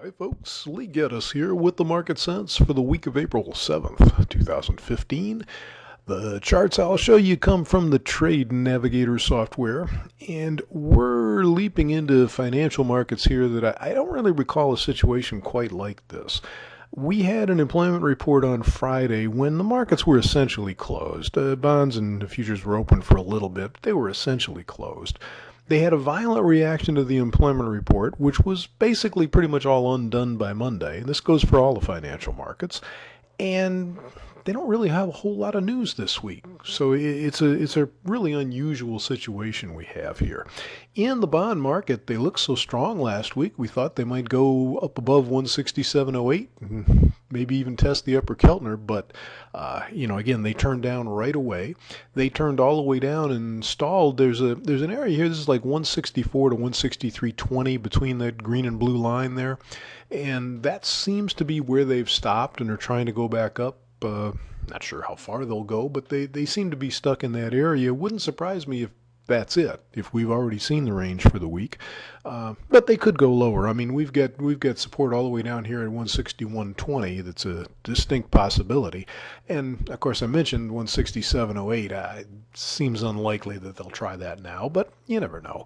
Hi folks, Lee Gettess here with the market sense for the week of April 7th, 2015. The charts I'll show you come from the Trade Navigator software, and we're leaping into financial markets here that I don't really recall a situation quite like this. We had an employment report on Friday when the markets were essentially closed. Bonds and futures were open for a little bit, but they were essentially closed. They had a violent reaction to the employment report, which was basically pretty much all undone by Monday. This goes for all the financial markets. And they don't really have a whole lot of news this week. So it's a really unusual situation we have here. In the bond market, they looked so strong last week, we thought they might go up above 167.08 and maybe even test the upper Keltner, but again, they turned down right away. They turned all the way down and stalled. There's an area here. This is like 164 to 163.20 between that green and blue line there, and that seems to be where they've stopped and are trying to go back up. Not sure how far they'll go, but they seem to be stuck in that area. Wouldn't surprise me if that's it, if we've already seen the range for the week. But they could go lower. I mean, we've got support all the way down here at 161.20. That's a distinct possibility. And of course, I mentioned 167.08. It seems unlikely that they'll try that now, but you never know.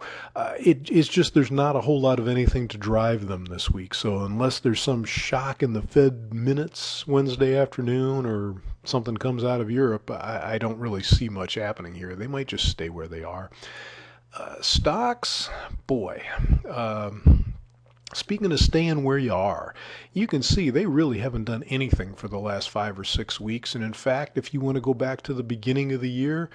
It's just there's not a whole lot of anything to drive them this week. So unless there's some shock in the Fed minutes Wednesday afternoon or something comes out of Europe, I don't really see much happening here. They might just stay where they are. Stocks, boy. Speaking of staying where you are, you can see they really haven't done anything for the last 5 or 6 weeks. And in fact, if you want to go back to the beginning of the year,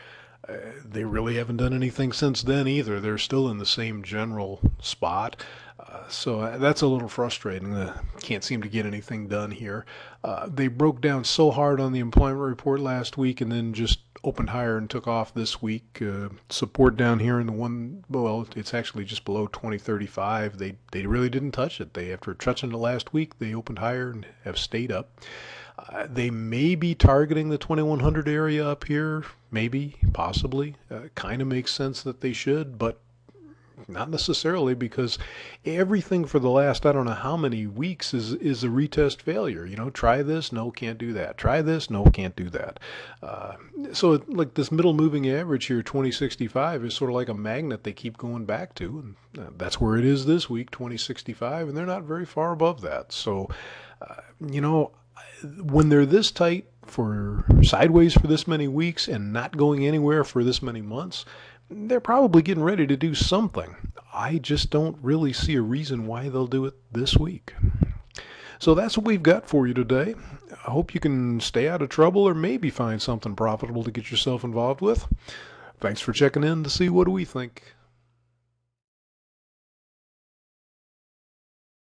they really haven't done anything since then either. They're still in the same general spot. So that's a little frustrating. Can't seem to get anything done here. They broke down so hard on the employment report last week and then just opened higher and took off this week. Support down here in the well, it's actually just below 2035. They really didn't touch it. After touching it last week, they opened higher and have stayed up. They may be targeting the 2100 area up here, maybe, possibly. Kind of makes sense that they should, but not necessarily, because everything for the last I don't know how many weeks is a retest failure. Try this, no, can't do that. Try this, no, can't do that. So like this middle moving average here, 2065, is sort of like a magnet they keep going back to, and that's where it is this week, 2065, and they're not very far above that. So, when they're this tight for sideways for this many weeks and not going anywhere for this many months, they're probably getting ready to do something. I just don't really see a reason why they'll do it this week. So that's what we've got for you today. I hope you can stay out of trouble or maybe find something profitable to get yourself involved with. Thanks for checking in to see what do we think.